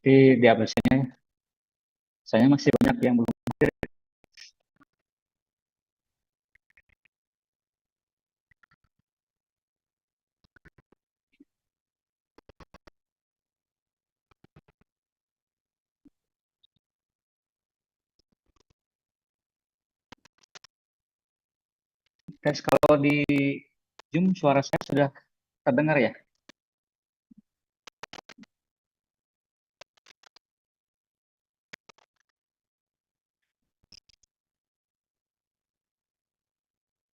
di aplikasinya saya masih banyak yang belum. Tes kalau di Zoom suara saya sudah terdengar ya.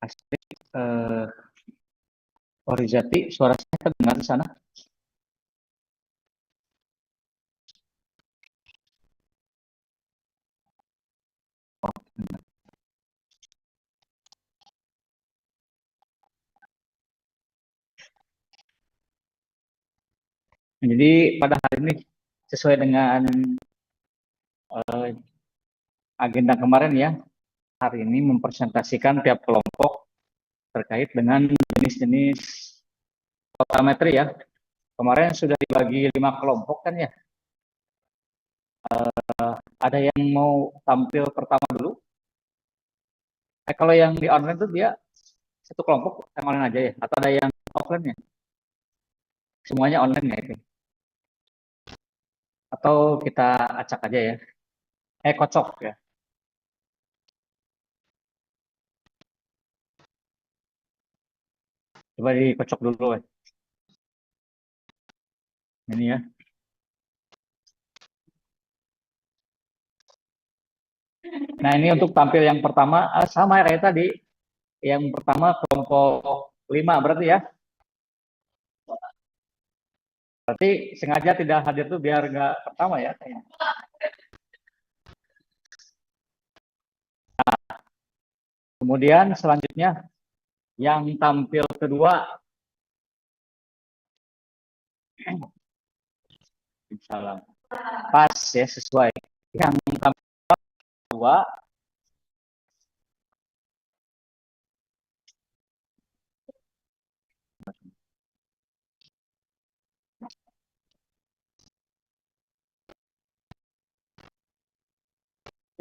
Asli, Orizati, suara saya terdengar di sana. Jadi pada hari ini sesuai dengan eh, agenda kemarin ya, hari ini mempresentasikan tiap kelompok terkait dengan jenis-jenis fotometri ya. Kemarin sudah dibagi 5 kelompok kan ya. Ada yang mau tampil pertama dulu. Kalau yang di online itu dia satu kelompok yang online aja ya, atau ada yang offline ya? Semuanya online ya itu. Atau kita acak aja ya. Kocok ya. Coba dikocok dulu ya. Ini ya. Nah ini untuk tampil yang pertama sama ya kayak tadi. Yang pertama kelompok 5 berarti ya. Berarti sengaja tidak hadir tuh biar nggak pertama ya. Kemudian selanjutnya yang tampil kedua, salam, pas ya sesuai. Yang tampil kedua,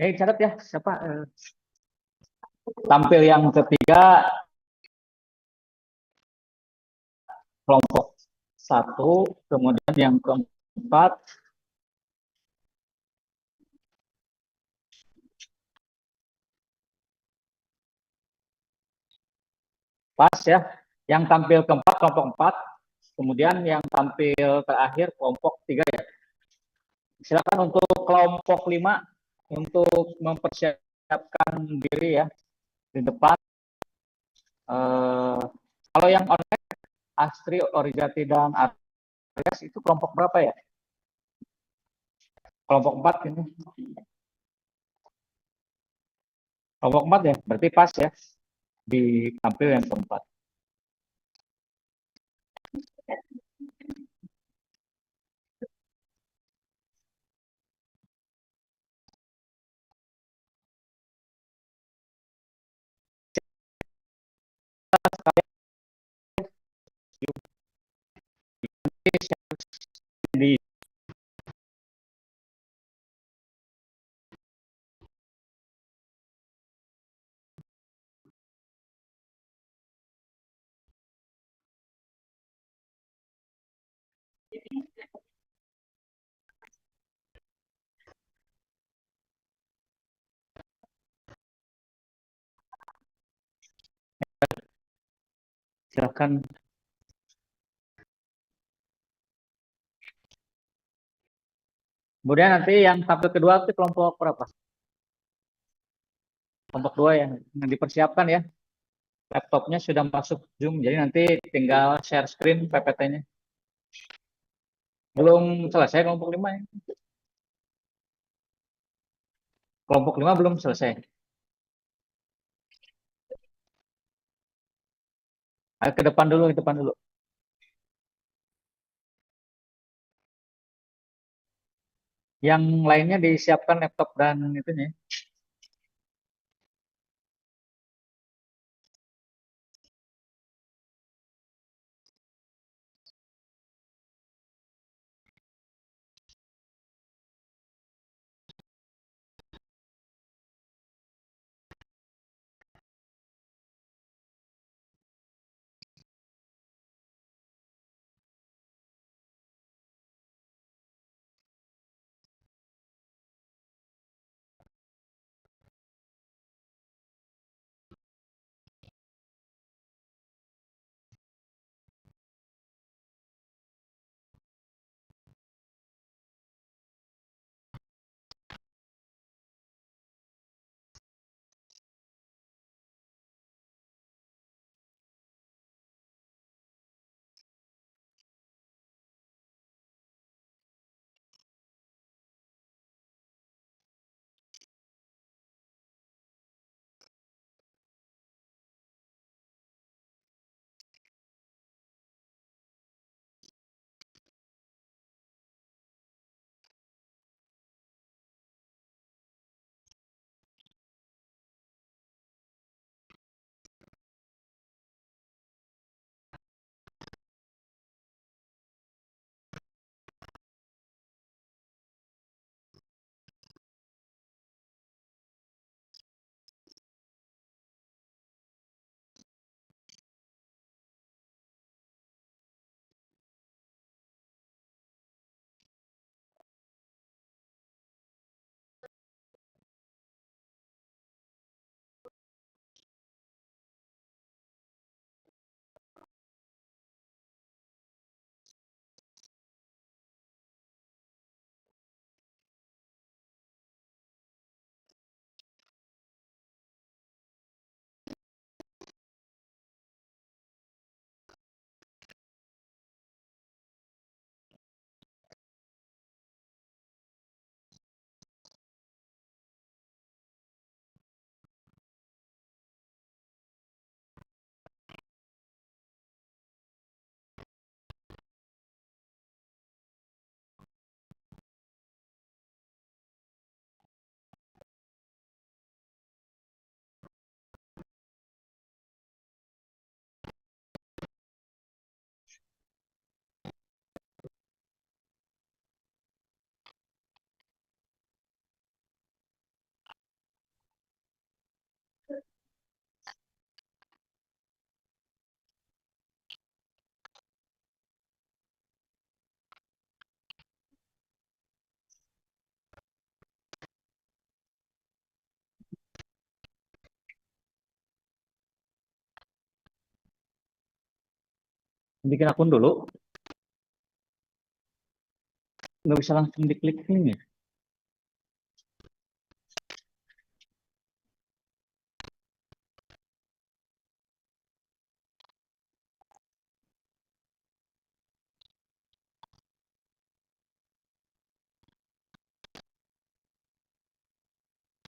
catat ya siapa? Tampil yang ketiga kelompok 1, kemudian yang keempat pas ya. Yang tampil keempat kelompok 4, kemudian yang tampil terakhir kelompok 3 ya. Silakan untuk kelompok 5 untuk mempersiapkan diri ya di depan. Kalau yang online Astri, Orijati dan Arias itu kelompok berapa ya? Kelompok 4 ini. Kelompok 4 ya, berarti pas ya di tampil yang keempat. Di silakan. Kemudian nanti yang tampil kedua itu kelompok berapa? Kelompok 2 yang dipersiapkan ya. Laptopnya sudah masuk Zoom, jadi nanti tinggal share screen PPT-nya. Belum selesai kelompok 5 ya. Kelompok 5 belum selesai. Ayo ke depan dulu, ke depan dulu. Yang lainnya disiapkan laptop dan itunya. bikin akun dulu, nggak bisa langsung diklik ini.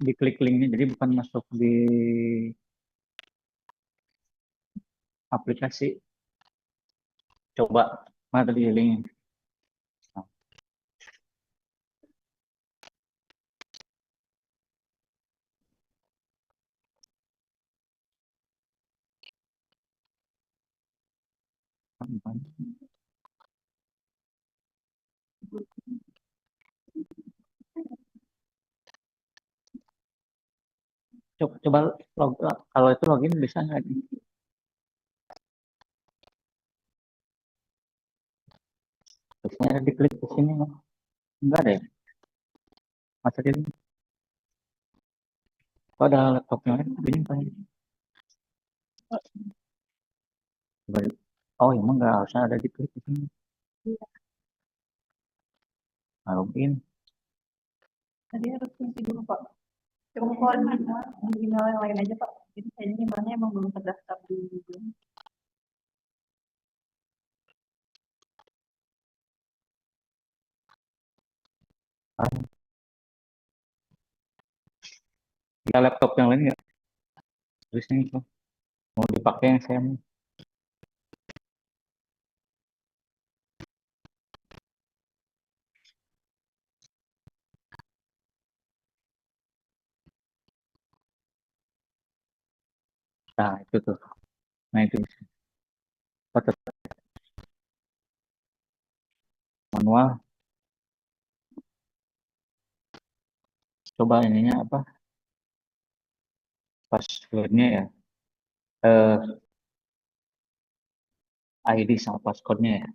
Diklik linknya, jadi bukan masuk di aplikasi. Coba, mana tadi linknya? Nah, coba kalau itu login bisa nggak? Biasanya ada diklik ke sini, enggak ada ya? Masa di link? Kalau ada laptopnya, link kan? Oh, emang nggak harusnya ada diklik di sini. Nah, login. Tadi harus kunci dulu Pak. Coba kalau di email yang lain aja Pak. Jadi kayaknya emailnya emang belum terdaftar di Google. Ada laptop yang lain nggak? Terus ini tuh mau dipakai yang saya mau. Nah, itu tuh. Nah, itu bisa. Foto manual. Coba ininya apa? Passwordnya ya. Eh, ID sama passwordnya ya.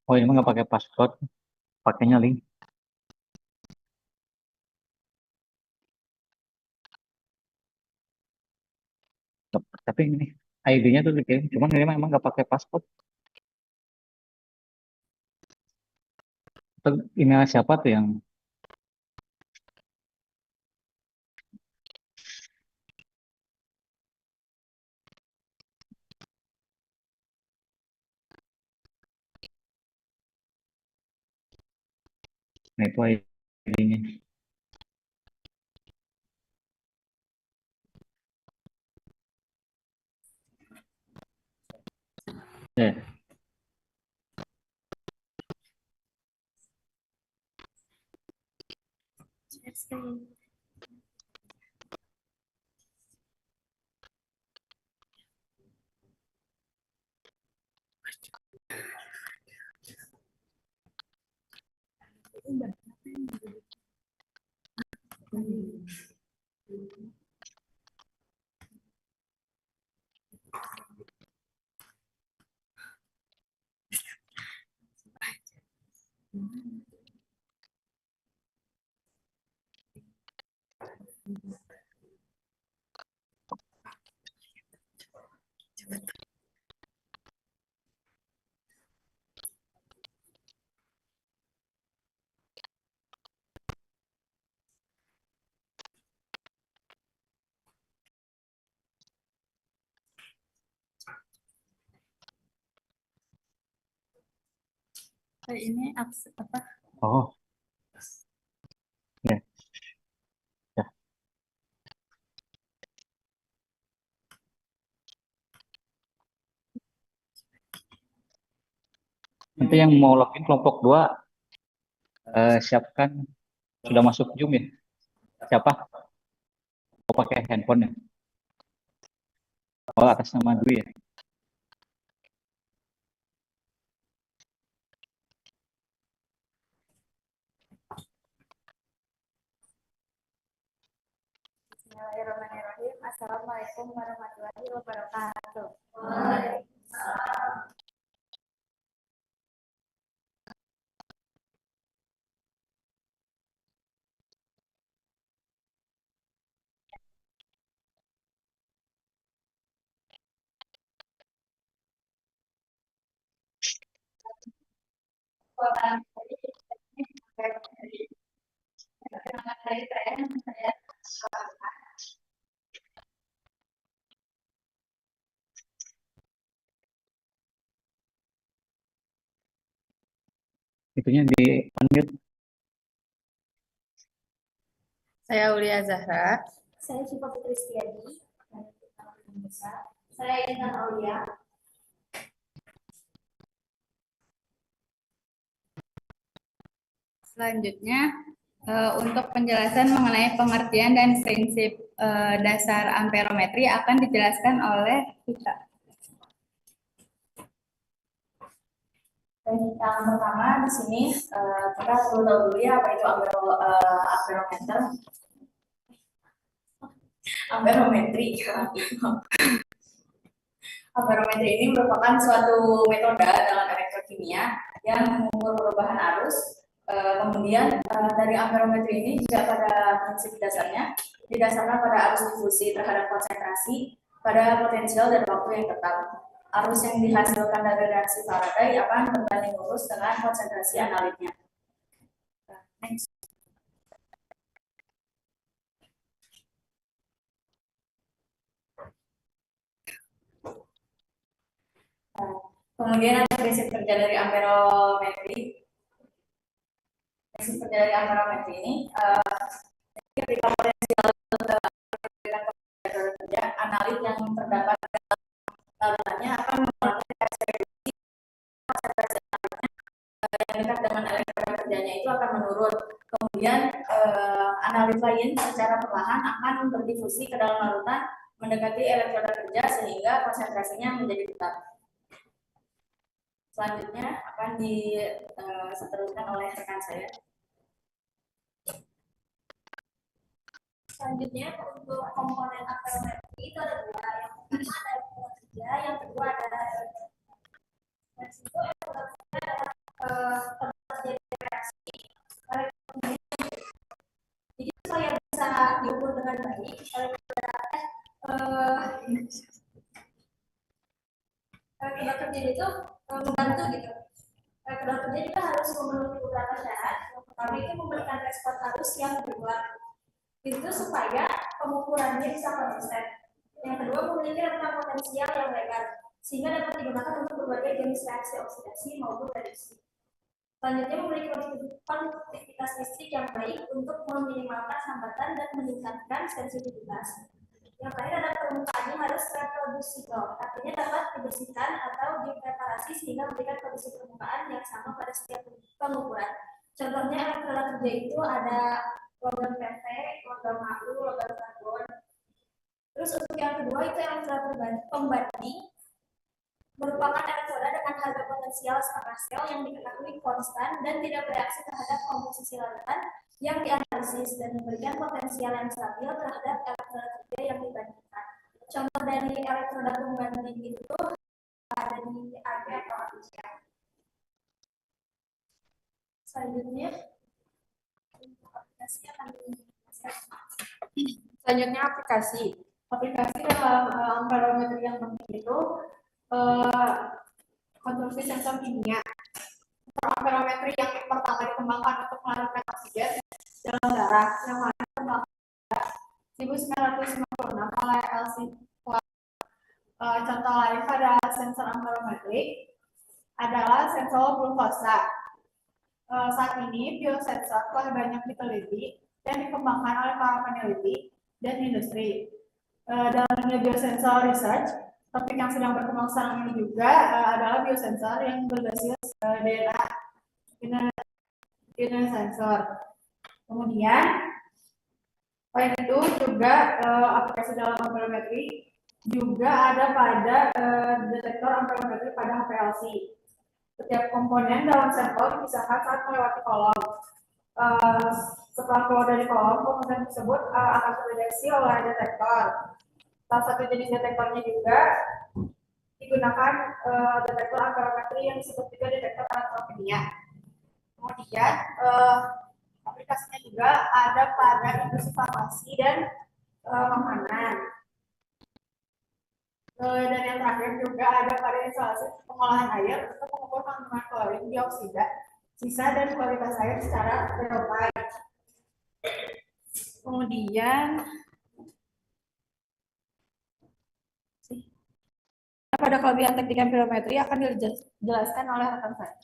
Oh, ini mah nggak pakai password, pakainya link. Tapi ini ID-nya tuh dikirim, cuman ini memang nggak pakai password. Atau email siapa tuh yang nah itu ID-nya. Ya, Ini apa? oh Nanti yang mau login kelompok 2, siapkan sudah masuk Zoom ya? Siapa? Mau pakai handphone ya? Oh, atas nama Dwi ya? Bismillahirrahmanirrahim. Assalamualaikum warahmatullahi wabarakatuh. Itunya di unmute. Saya Aulia Zahra. Saya Syifa Putri Setiadi. Saya Intan Aulia. Selanjutnya, untuk penjelasan mengenai pengertian dan prinsip dasar amperometri akan dijelaskan oleh kita. Dan yang pertama di sini kita perlu tahu dulu ya apa itu amperometer. Amperometri. Amperometri ini merupakan suatu metode dalam elektrokimia yang mengukur perubahan arus. Kemudian dari amperometri ini juga pada prinsip dasarnya didasarkan pada arus difusi terhadap konsentrasi pada potensial dan waktu yang tetap. Arus yang dihasilkan dari reaksi Faraday akan berbanding lurus dengan konsentrasi analitnya. Next. Kemudian ada prinsip kerja dari amperometri. Prinsip kerja dari amperometri ini ketika potensial kerja analit yang terdapat laluannya akan melakukan reaksi konsentrasi analitnya yang dekat dengan elektroda kerjanya itu akan menurun. Kemudian analit lain secara perlahan akan berdifusi ke dalam larutan mendekati elektroda kerja sehingga konsentrasinya menjadi tetap. Selanjutnya akan diteruskan oleh rekan saya. Selanjutnya untuk komponen amperometri itu ada dua, yang pertama ada elektroda kerja, yang kedua ada dan itu elektroda kerja adalah terjadi reaksi. Jadi supaya bisa diukur dengan baik, elektroda kerja itu membantu gitu. Elektroda kerja juga harus memenuhi beberapa syarat. Yang pertama itu memberikan respon arus yang berubah. Itu supaya pengukurannya bisa konsisten. Yang kedua memiliki rentang potensial yang lebar sehingga dapat digunakan untuk berbagai jenis reaksi oksidasi maupun reduksi. Selanjutnya memiliki konduktivitas listrik yang baik untuk meminimalkan hambatan dan meningkatkan sensitivitas. Yang terakhir ada permukaannya harus reproducible, artinya dapat dibersihkan atau dipreparasi sehingga memberikan kondisi permukaan yang sama pada setiap pengukuran. Contohnya elektroda kerja itu ada logam PT, logam AU, logam karbon. Terus untuk yang kedua itu elektroda pembanding merupakan elektroda dengan harga potensial setengah sel yang diketahui konstan dan tidak bereaksi terhadap komposisi larutan yang dianalisis dan memberikan potensial yang stabil terhadap elektroda kerja yang dibandingkan. Contoh dari elektroda pembanding itu ada di AG atau APICA. Selanjutnya aplikasi akan dijelaskan. Selanjutnya aplikasi dalam amperometri yang penting itu konstruksi sensor kimia. Amperometri yang pertama dikembangkan untuk melarutkan oksigen dalam darah yang mana kembangkan 1956 oleh LC. Contoh lain pada sensor amperometri adalah sensor glukosa. Saat ini biosensor telah banyak diteliti dan dikembangkan oleh para peneliti dan industri. Dalam dunia biosensor research, topik yang sedang berkembang sekarang ini juga adalah biosensor yang berbasis DNA inner sensor. Kemudian selain itu juga aplikasi dalam amperometri juga ada pada detektor amperometri pada HPLC. Setiap komponen dalam sampel dipisahkan saat melewati kolom. Setelah keluar dari kolom, komponen tersebut akan terdeteksi oleh detektor. Salah satu jenis detektornya juga digunakan detektor amperometri yang disebut juga detektor elektropenia. Kemudian aplikasinya juga ada pada industri farmasi dan makanan. Dan yang terakhir juga ada pada instalasi pengolahan air untuk mengukur kandungan klorin, dioksida, sisa dan kualitas air secara real time. Kemudian pada kelebihan teknik amperometri akan dijelaskan oleh rekan saya.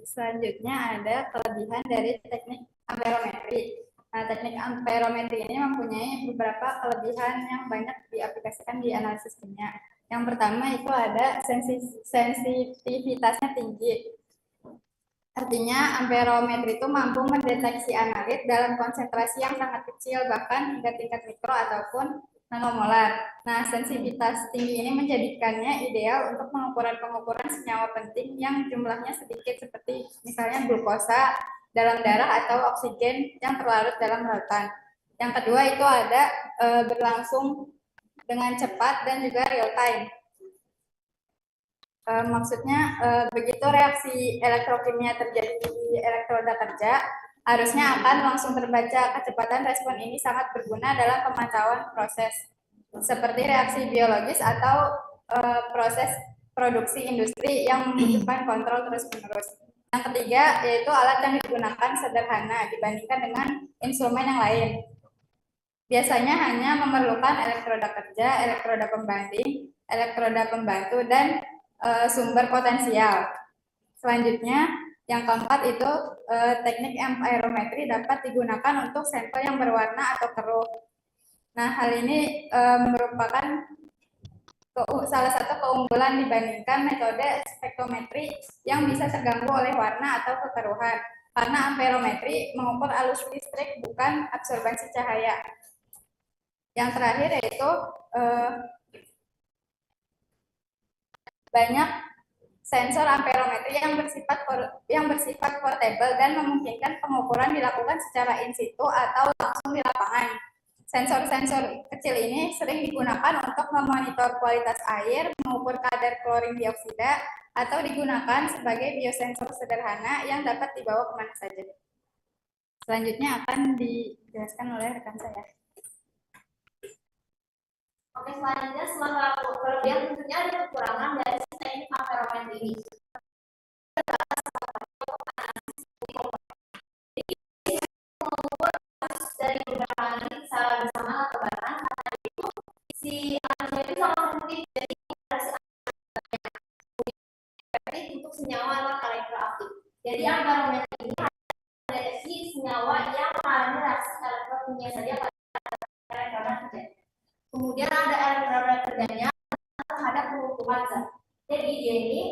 Selanjutnya ada kelebihan dari teknik amperometri. Nah, teknik amperometri ini mempunyai beberapa kelebihan yang banyak diaplikasikan di analisis kimia. Yang pertama itu ada sensitivitasnya tinggi. Artinya amperometri itu mampu mendeteksi analit dalam konsentrasi yang sangat kecil, bahkan hingga tingkat mikro ataupun nanomolar. Nah, sensitivitas tinggi ini menjadikannya ideal untuk pengukuran senyawa penting yang jumlahnya sedikit seperti misalnya glukosa dalam darah atau oksigen yang terlarut dalam lautan. Yang kedua itu ada berlangsung dengan cepat dan juga real time. Maksudnya begitu reaksi elektrokimia terjadi di elektroda kerja, harusnya akan langsung terbaca. Kecepatan respon ini sangat berguna dalam pemantauan proses seperti reaksi biologis atau proses produksi industri yang membutuhkan kontrol terus-menerus. Yang ketiga yaitu alat yang digunakan sederhana dibandingkan dengan instrumen yang lain. Biasanya hanya memerlukan elektroda kerja, elektroda pembanding, elektroda pembantu, dan sumber potensial. Selanjutnya, yang keempat itu teknik amperometri dapat digunakan untuk sampel yang berwarna atau keruh. Nah, hal ini merupakan salah satu keunggulan dibandingkan metode spektrometri yang bisa terganggu oleh warna atau kekeruhan. Karena amperometri mengukur arus listrik bukan absorbansi cahaya. Yang terakhir yaitu banyak sensor amperometri yang bersifat portable dan memungkinkan pengukuran dilakukan secara in situ atau langsung di lapangan. Sensor-sensor kecil ini sering digunakan untuk memonitor kualitas air, mengukur kadar klorin dioksida, atau digunakan sebagai biosensor sederhana yang dapat dibawa kemana saja. Selanjutnya akan dijelaskan oleh rekan saya. Oke, selanjutnya setelah kelebihan tentunya ada kekurangan dari teknik amperometri ini. Dari beberapa analisis secara bersama atau bareng, karena itu si analisis itu sangat sensitif jadi untuk senyawa elektroaktif. Jadi amperometri ini mendeteksi senyawa yang mengalami reaksi elektrokimia saja pada elektroda kerja. Kemudian ada elektroda kerjanya terhadap pengukuran zat. Jadi dia ini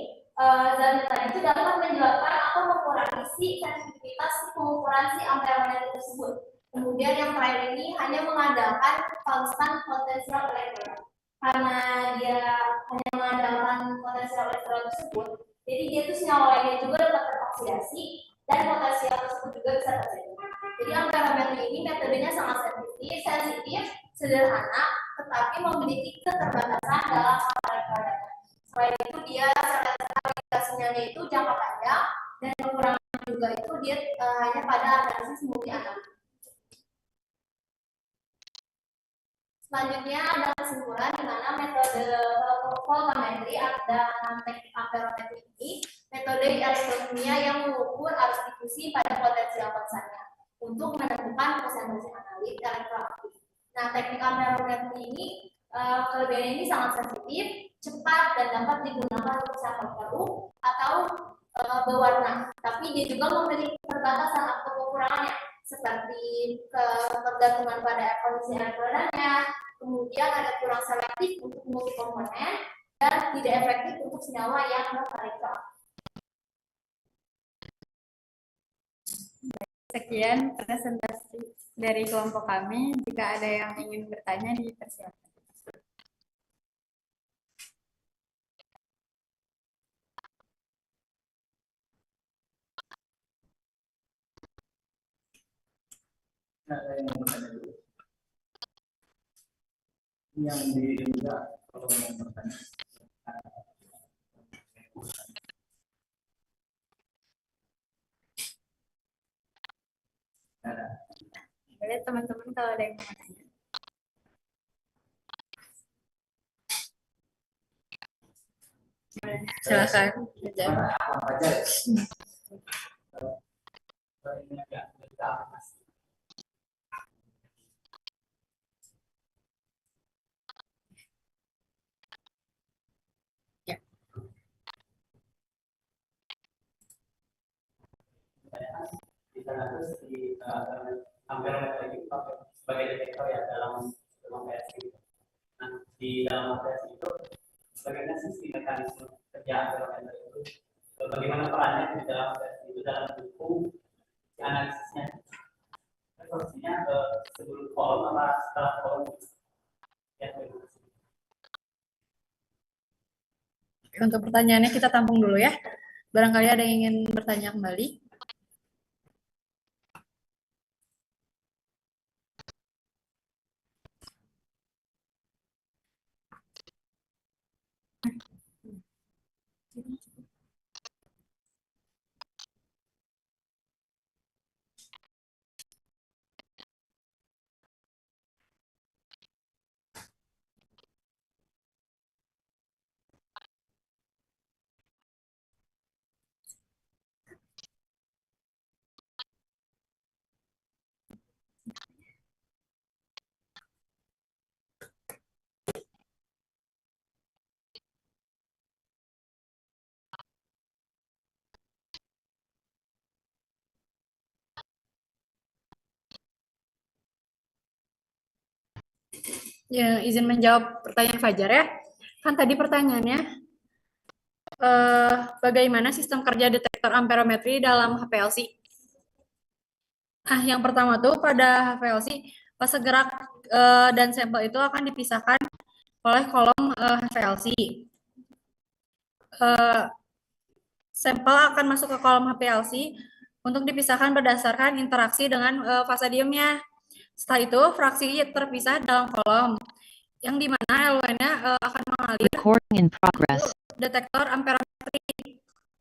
zat tadi itu dapat menyebabkan atau mengurangi si sensitivitas pengukuran si amperometri tersebut. Kemudian yang terakhir ini hanya mengandalkan konstan potensial elektroda. Karena dia hanya mengandalkan potensial elektroda tersebut, jadi dia itu senyawa lainnya juga dapat teroksidasi dan potensial tersebut juga bisa terjadi. Jadi amperometri ini metodenya sangat sensitif, sederhana, tetapi memiliki keterbatasan dalam elektroda. Selain itu dia stabilitasnya itu jangka panjang dan kekurangan juga itu dia hanya pada analisis multi analisis. Selanjutnya ada kesimpulan di mana metode voltammetri dan teknik amperometri ini metode elektrokimia yang mengukur arus difusi pada potensial konstannya untuk menemukan konsentrasi analit elektroaktif. Nah, teknik amperometri ini kelebihan ini sangat sensitif, cepat dan dapat digunakan untuk sampel keruh atau berwarna. Tapi dia juga memiliki keterbatasan atau kekurangannya seperti ketergantungan pada kondisi elektrodanya, kemudian ada kurang selektif untuk multi komponen dan tidak efektif untuk senyawa yang non-radioaktif. Sekian presentasi dari kelompok kami. Jika ada yang ingin bertanya, dipersilakan. Ada yang mau bertanya dulu? Yang di juga kalau mau bertanya. Ada. Boleh teman-teman kalau ada yang mau tanya. Boleh, silakan. Mana apa aja? Ini agak dekat. Kita harus di amperometer itu pakai sebagai detektor ya dalam PSI. Nah, di dalam PSI itu bagaimana sisi mekanisme kerja amperometer itu? Bagaimana perannya di dalam PSI itu dalam buku analisisnya? Posisinya sebelum kolom apa setelah kolom? Ya, Untuk pertanyaannya kita tampung dulu ya. Barangkali ada yang ingin bertanya kembali. Ya, izin menjawab pertanyaan Fajar ya. Kan tadi pertanyaannya, bagaimana sistem kerja detektor amperometri dalam HPLC? Nah, yang pertama tuh pada HPLC, fase gerak dan sampel itu akan dipisahkan oleh kolom HPLC. Sampel akan masuk ke kolom HPLC untuk dipisahkan berdasarkan interaksi dengan fase diemnya. Setelah itu, fraksi terpisah dalam kolom, yang dimana LWN-nya akan mengalir Recording in progress. detektor amperometri